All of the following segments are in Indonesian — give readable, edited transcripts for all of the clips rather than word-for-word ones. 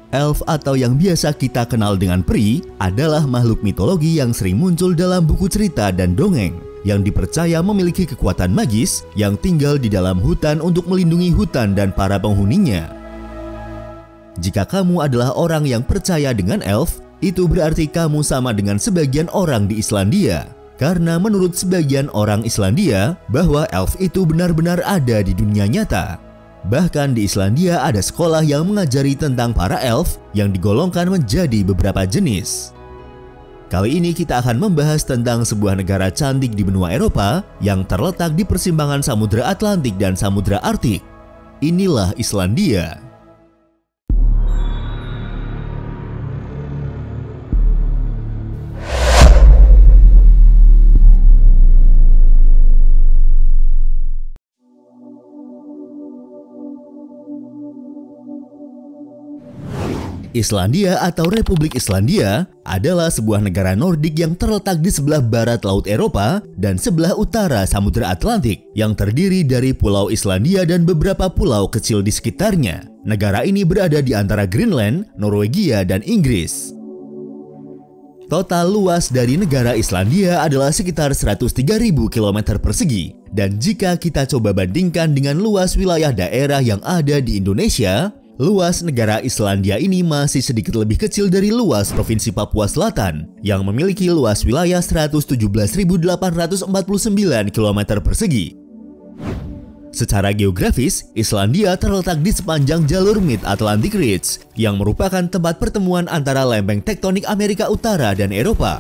Elf atau yang biasa kita kenal dengan peri adalah makhluk mitologi yang sering muncul dalam buku cerita dan dongeng yang dipercaya memiliki kekuatan magis yang tinggal di dalam hutan untuk melindungi hutan dan para penghuninya. Jika kamu adalah orang yang percaya dengan elf, itu berarti kamu sama dengan sebagian orang di Islandia. Karena menurut sebagian orang Islandia bahwa elf itu benar-benar ada di dunia nyata. Bahkan di Islandia ada sekolah yang mengajari tentang para elf yang digolongkan menjadi beberapa jenis. Kali ini kita akan membahas tentang sebuah negara cantik di benua Eropa yang terletak di persimpangan Samudra Atlantik dan Samudra Arktik. Inilah Islandia. Islandia atau Republik Islandia adalah sebuah negara Nordik yang terletak di sebelah barat Laut Eropa dan sebelah utara Samudra Atlantik yang terdiri dari Pulau Islandia dan beberapa pulau kecil di sekitarnya. Negara ini berada di antara Greenland, Norwegia, dan Inggris. Total luas dari negara Islandia adalah sekitar 103.000 km persegi. Dan jika kita coba bandingkan dengan luas wilayah daerah yang ada di Indonesia, luas negara Islandia ini masih sedikit lebih kecil dari luas Provinsi Papua Selatan yang memiliki luas wilayah 117.849 km persegi. Secara geografis, Islandia terletak di sepanjang jalur Mid-Atlantic Ridge yang merupakan tempat pertemuan antara lempeng tektonik Amerika Utara dan Eropa.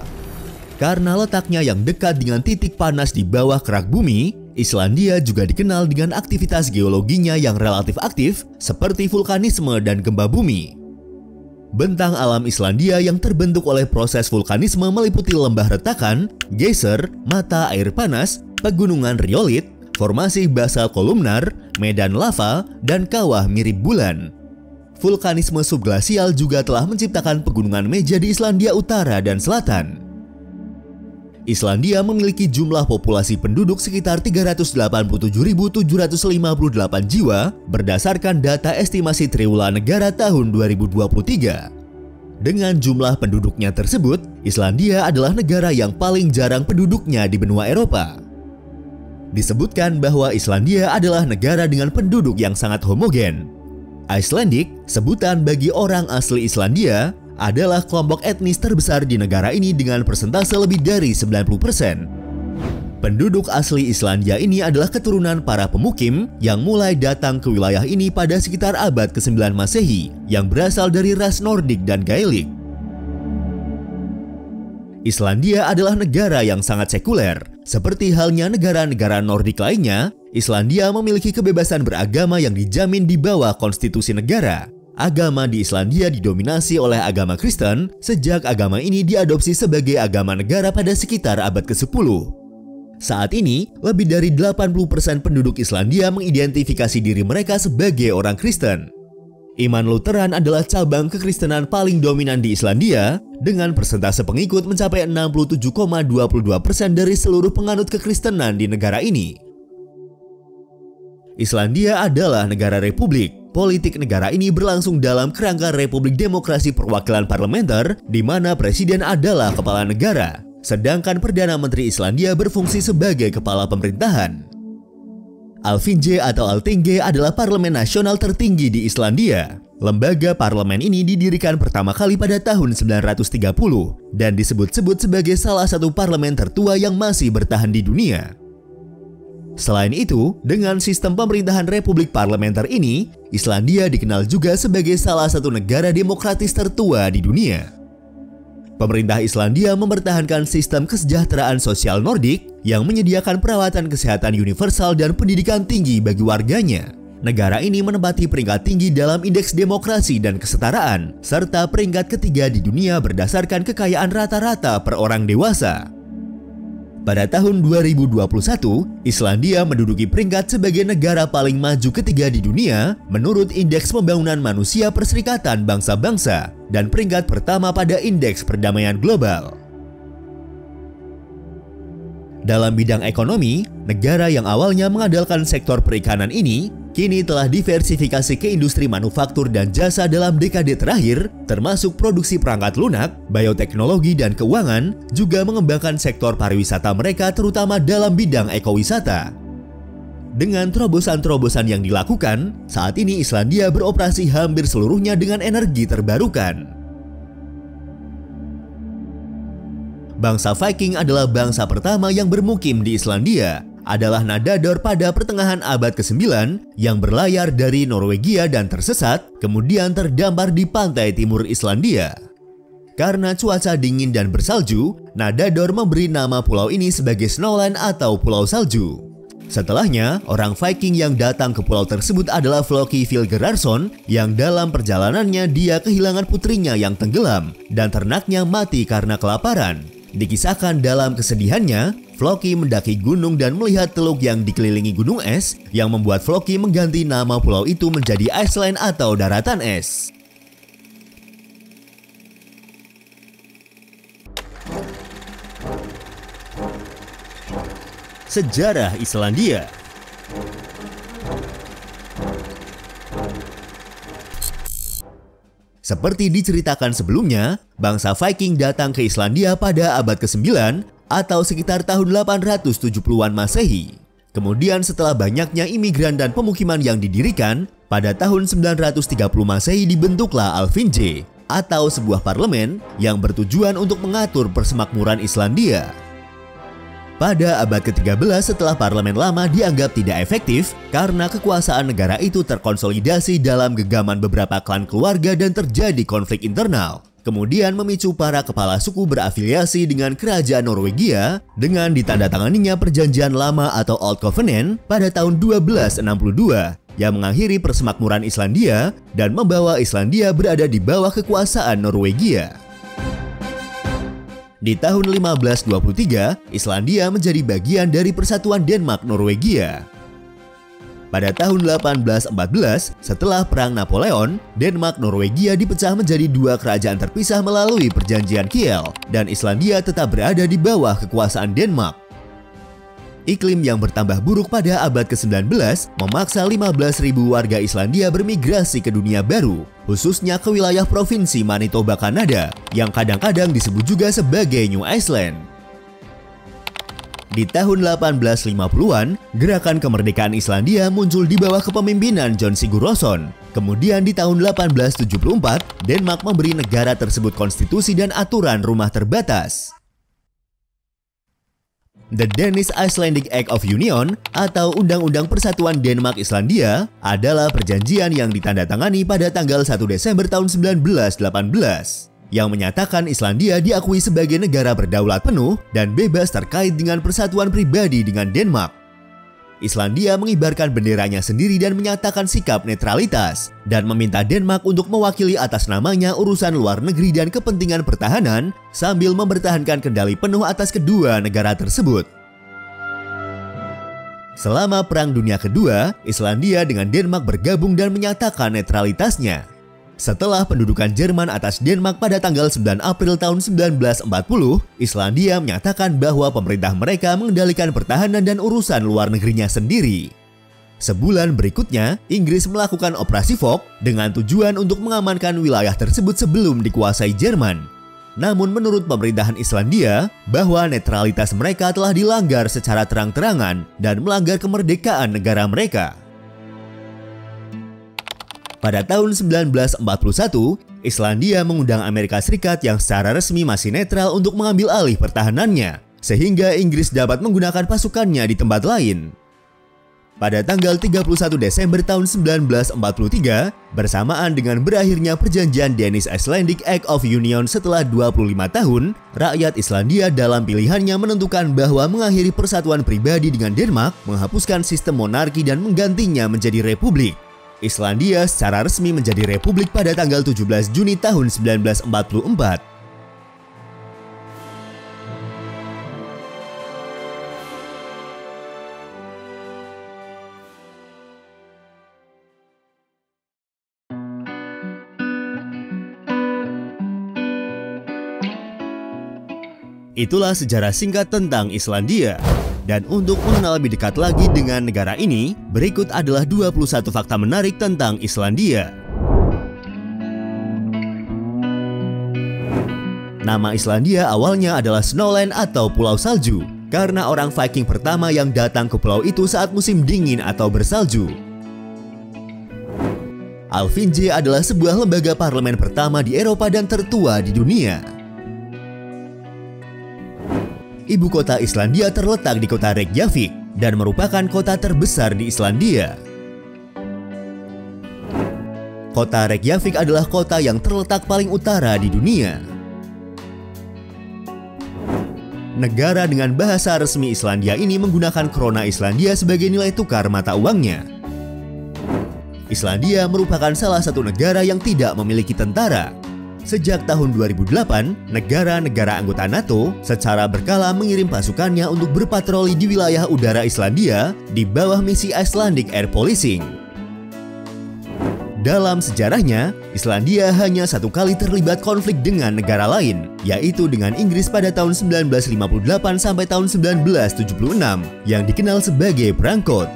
Karena letaknya yang dekat dengan titik panas di bawah kerak bumi, Islandia juga dikenal dengan aktivitas geologinya yang relatif aktif seperti vulkanisme dan gempa bumi. Bentang alam Islandia yang terbentuk oleh proses vulkanisme meliputi lembah retakan, geyser, mata air panas, pegunungan riolit, formasi basal kolumnar, medan lava, dan kawah mirip bulan. Vulkanisme subglasial juga telah menciptakan pegunungan meja di Islandia Utara dan Selatan. Islandia memiliki jumlah populasi penduduk sekitar 387.758 jiwa berdasarkan data estimasi triwulan negara tahun 2023. Dengan jumlah penduduknya tersebut, Islandia adalah negara yang paling jarang penduduknya di benua Eropa. Disebutkan bahwa Islandia adalah negara dengan penduduk yang sangat homogen. Icelandic, sebutan bagi orang asli Islandia, adalah kelompok etnis terbesar di negara ini dengan persentase lebih dari 90%. Penduduk asli Islandia ini adalah keturunan para pemukim yang mulai datang ke wilayah ini pada sekitar abad ke-9 Masehi yang berasal dari ras Nordik dan Gaelic. Islandia adalah negara yang sangat sekuler. Seperti halnya negara-negara Nordik lainnya, Islandia memiliki kebebasan beragama yang dijamin di bawah konstitusi negara. Agama di Islandia didominasi oleh agama Kristen sejak agama ini diadopsi sebagai agama negara pada sekitar abad ke-10. Saat ini, lebih dari 80% penduduk Islandia mengidentifikasi diri mereka sebagai orang Kristen. Iman Lutheran adalah cabang kekristenan paling dominan di Islandia dengan persentase pengikut mencapai 67,22% dari seluruh penganut kekristenan di negara ini. Islandia adalah negara republik. Politik negara ini berlangsung dalam kerangka Republik Demokrasi Perwakilan Parlementer di mana presiden adalah kepala negara, sedangkan Perdana Menteri Islandia berfungsi sebagai kepala pemerintahan. Alþingi atau Alþingi adalah parlemen nasional tertinggi di Islandia. Lembaga parlemen ini didirikan pertama kali pada tahun 930 dan disebut-sebut sebagai salah satu parlemen tertua yang masih bertahan di dunia. Selain itu, dengan sistem pemerintahan Republik Parlementer ini, Islandia dikenal juga sebagai salah satu negara demokratis tertua di dunia. Pemerintah Islandia mempertahankan sistem kesejahteraan sosial Nordik yang menyediakan perawatan kesehatan universal dan pendidikan tinggi bagi warganya. Negara ini menempati peringkat tinggi dalam indeks demokrasi dan kesetaraan, serta peringkat ketiga di dunia berdasarkan kekayaan rata-rata per orang dewasa. Pada tahun 2021, Islandia menduduki peringkat sebagai negara paling maju ketiga di dunia menurut Indeks Pembangunan Manusia Perserikatan Bangsa-Bangsa dan peringkat pertama pada Indeks Perdamaian Global. Dalam bidang ekonomi, negara yang awalnya mengandalkan sektor perikanan ini kini telah diversifikasi ke industri manufaktur dan jasa dalam dekade terakhir, termasuk produksi perangkat lunak, bioteknologi, dan keuangan, juga mengembangkan sektor pariwisata mereka terutama dalam bidang ekowisata. Dengan terobosan-terobosan yang dilakukan, saat ini Islandia beroperasi hampir seluruhnya dengan energi terbarukan. Bangsa Viking adalah bangsa pertama yang bermukim di Islandia, adalah Nadador pada pertengahan abad ke-9 yang berlayar dari Norwegia dan tersesat, kemudian terdampar di pantai timur Islandia. Karena cuaca dingin dan bersalju, Nadador memberi nama pulau ini sebagai Snowland atau Pulau Salju. Setelahnya, orang Viking yang datang ke pulau tersebut adalah Floki Vilgerarsson yang dalam perjalanannya dia kehilangan putrinya yang tenggelam dan ternaknya mati karena kelaparan. Dikisahkan dalam kesedihannya, Floki mendaki gunung dan melihat teluk yang dikelilingi gunung es yang membuat Floki mengganti nama pulau itu menjadi Iceland atau daratan es. Sejarah Islandia. Seperti diceritakan sebelumnya, bangsa Viking datang ke Islandia pada abad ke-9 atau sekitar tahun 870-an Masehi. Kemudian setelah banyaknya imigran dan pemukiman yang didirikan, pada tahun 930 Masehi dibentuklah Alþingi atau sebuah parlemen yang bertujuan untuk mengatur persemakmuran Islandia. Pada abad ke-13 setelah parlemen lama dianggap tidak efektif karena kekuasaan negara itu terkonsolidasi dalam genggaman beberapa klan keluarga dan terjadi konflik internal. Kemudian memicu para kepala suku berafiliasi dengan kerajaan Norwegia dengan ditandatanganinya perjanjian lama atau Old Covenant pada tahun 1262 yang mengakhiri persemakmuran Islandia dan membawa Islandia berada di bawah kekuasaan Norwegia. Di tahun 1523, Islandia menjadi bagian dari Persatuan Denmark-Norwegia. Pada tahun 1814, setelah Perang Napoleon, Denmark-Norwegia dipecah menjadi dua kerajaan terpisah melalui Perjanjian Kiel, dan Islandia tetap berada di bawah kekuasaan Denmark. Iklim yang bertambah buruk pada abad ke-19 memaksa 15.000 warga Islandia bermigrasi ke dunia baru, khususnya ke wilayah provinsi Manitoba, Kanada, yang kadang-kadang disebut juga sebagai New Iceland. Di tahun 1850-an, gerakan kemerdekaan Islandia muncul di bawah kepemimpinan John Sigurðsson. Kemudian di tahun 1874, Denmark memberi negara tersebut konstitusi dan aturan rumah terbatas. The Danish Icelandic Act of Union atau Undang-Undang Persatuan Denmark-Islandia adalah perjanjian yang ditandatangani pada tanggal 1 Desember tahun 1918 yang menyatakan Islandia diakui sebagai negara berdaulat penuh dan bebas terkait dengan persatuan pribadi dengan Denmark. Islandia mengibarkan benderanya sendiri dan menyatakan sikap netralitas dan meminta Denmark untuk mewakili atas namanya urusan luar negeri dan kepentingan pertahanan sambil mempertahankan kendali penuh atas kedua negara tersebut. Selama Perang Dunia Kedua, Islandia dengan Denmark bergabung dan menyatakan netralitasnya. Setelah pendudukan Jerman atas Denmark pada tanggal 9 April tahun 1940, Islandia menyatakan bahwa pemerintah mereka mengendalikan pertahanan dan urusan luar negerinya sendiri. Sebulan berikutnya, Inggris melakukan Operasi Fog dengan tujuan untuk mengamankan wilayah tersebut sebelum dikuasai Jerman. Namun menurut pemerintahan Islandia, bahwa netralitas mereka telah dilanggar secara terang-terangan dan melanggar kemerdekaan negara mereka. Pada tahun 1941, Islandia mengundang Amerika Serikat yang secara resmi masih netral untuk mengambil alih pertahanannya, sehingga Inggris dapat menggunakan pasukannya di tempat lain. Pada tanggal 31 Desember tahun 1943, bersamaan dengan berakhirnya perjanjian Danish Icelandic Act of Union setelah 25 tahun, rakyat Islandia dalam pilihannya menentukan bahwa mengakhiri persatuan pribadi dengan Denmark, menghapuskan sistem monarki dan menggantinya menjadi republik. Islandia secara resmi menjadi republik pada tanggal 17 Juni tahun 1944. Itulah sejarah singkat tentang Islandia. Dan untuk mengenal lebih dekat lagi dengan negara ini, berikut adalah 21 fakta menarik tentang Islandia. Nama Islandia awalnya adalah Snowland atau Pulau Salju, karena orang Viking pertama yang datang ke pulau itu saat musim dingin atau bersalju. Alþingi adalah sebuah lembaga parlemen pertama di Eropa dan tertua di dunia. Ibu kota Islandia terletak di kota Reykjavik dan merupakan kota terbesar di Islandia. Kota Reykjavik adalah kota yang terletak paling utara di dunia. Negara dengan bahasa resmi Islandia ini menggunakan krona Islandia sebagai nilai tukar mata uangnya. Islandia merupakan salah satu negara yang tidak memiliki tentara. Sejak tahun 2008, negara-negara anggota NATO secara berkala mengirim pasukannya untuk berpatroli di wilayah udara Islandia di bawah misi Icelandic Air Policing. Dalam sejarahnya, Islandia hanya satu kali terlibat konflik dengan negara lain, yaitu dengan Inggris pada tahun 1958 sampai tahun 1976 yang dikenal sebagai Perang Cod.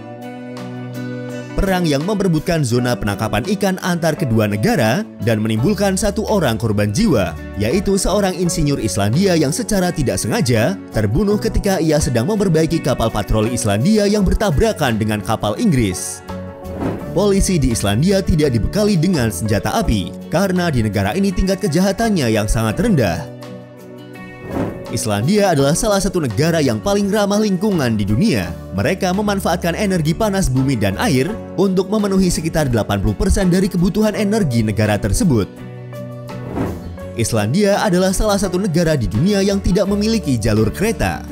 Perang yang memperebutkan zona penangkapan ikan antar kedua negara dan menimbulkan satu orang korban jiwa, yaitu seorang insinyur Islandia yang secara tidak sengaja terbunuh ketika ia sedang memperbaiki kapal patroli Islandia yang bertabrakan dengan kapal Inggris. Polisi di Islandia tidak dibekali dengan senjata api, karena di negara ini tingkat kejahatannya yang sangat rendah. Islandia adalah salah satu negara yang paling ramah lingkungan di dunia. Mereka memanfaatkan energi panas bumi dan air untuk memenuhi sekitar 80% dari kebutuhan energi negara tersebut. Islandia adalah salah satu negara di dunia yang tidak memiliki jalur kereta.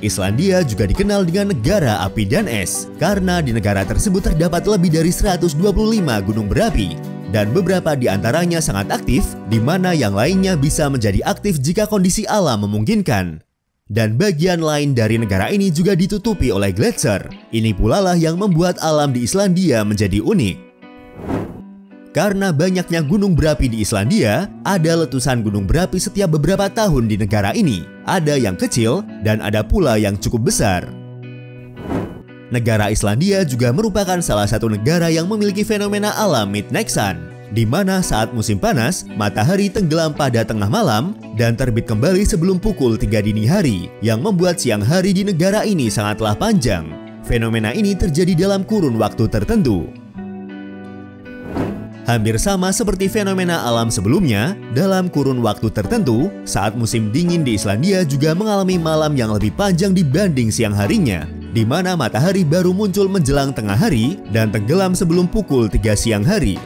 Islandia juga dikenal dengan negara api dan es, karena di negara tersebut terdapat lebih dari 125 gunung berapi. Dan beberapa di antaranya sangat aktif, di mana yang lainnya bisa menjadi aktif jika kondisi alam memungkinkan. Dan bagian lain dari negara ini juga ditutupi oleh gletser. Ini pula lah yang membuat alam di Islandia menjadi unik. Karena banyaknya gunung berapi di Islandia, ada letusan gunung berapi setiap beberapa tahun di negara ini. Ada yang kecil dan ada pula yang cukup besar. Negara Islandia juga merupakan salah satu negara yang memiliki fenomena alam midnight sun, di mana saat musim panas, matahari tenggelam pada tengah malam dan terbit kembali sebelum pukul 3 dini hari, yang membuat siang hari di negara ini sangatlah panjang. Fenomena ini terjadi dalam kurun waktu tertentu. Hampir sama seperti fenomena alam sebelumnya, dalam kurun waktu tertentu, saat musim dingin di Islandia juga mengalami malam yang lebih panjang dibanding siang harinya, di mana matahari baru muncul menjelang tengah hari dan tenggelam sebelum pukul 3 siang hari.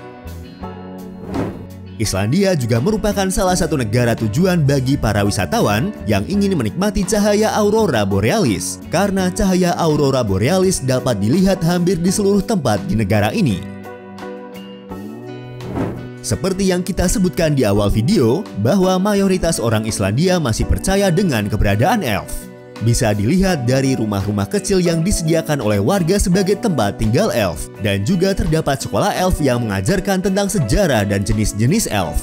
Islandia juga merupakan salah satu negara tujuan bagi para wisatawan yang ingin menikmati cahaya aurora borealis, karena cahaya aurora borealis dapat dilihat hampir di seluruh tempat di negara ini. Seperti yang kita sebutkan di awal video, bahwa mayoritas orang Islandia masih percaya dengan keberadaan elf. Bisa dilihat dari rumah-rumah kecil yang disediakan oleh warga sebagai tempat tinggal elf, dan juga terdapat sekolah elf yang mengajarkan tentang sejarah dan jenis-jenis elf.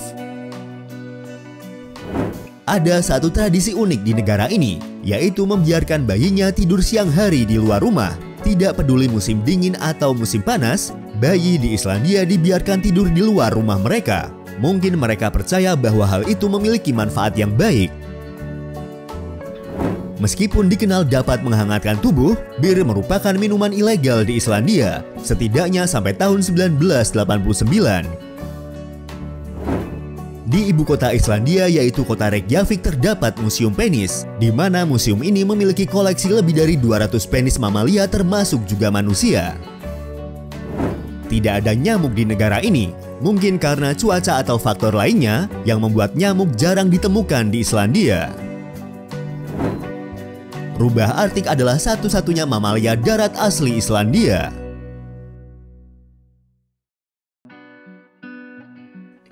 Ada satu tradisi unik di negara ini, yaitu membiarkan bayinya tidur siang hari di luar rumah. Tidak peduli musim dingin atau musim panas, bayi di Islandia dibiarkan tidur di luar rumah mereka. Mungkin mereka percaya bahwa hal itu memiliki manfaat yang baik. Meskipun dikenal dapat menghangatkan tubuh, bir merupakan minuman ilegal di Islandia, setidaknya sampai tahun 1989. Di ibu kota Islandia yaitu kota Reykjavik terdapat museum penis, di mana museum ini memiliki koleksi lebih dari 200 penis mamalia termasuk juga manusia. Tidak ada nyamuk di negara ini, mungkin karena cuaca atau faktor lainnya yang membuat nyamuk jarang ditemukan di Islandia. Rubah Artik adalah satu-satunya mamalia darat asli Islandia.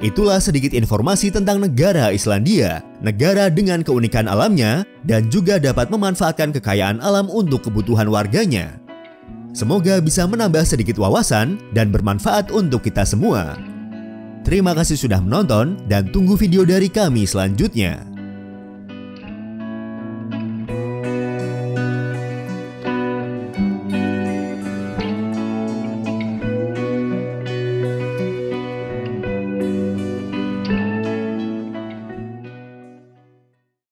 Itulah sedikit informasi tentang negara Islandia, negara dengan keunikan alamnya dan juga dapat memanfaatkan kekayaan alam untuk kebutuhan warganya. Semoga bisa menambah sedikit wawasan dan bermanfaat untuk kita semua. Terima kasih sudah menonton dan tunggu video dari kami selanjutnya.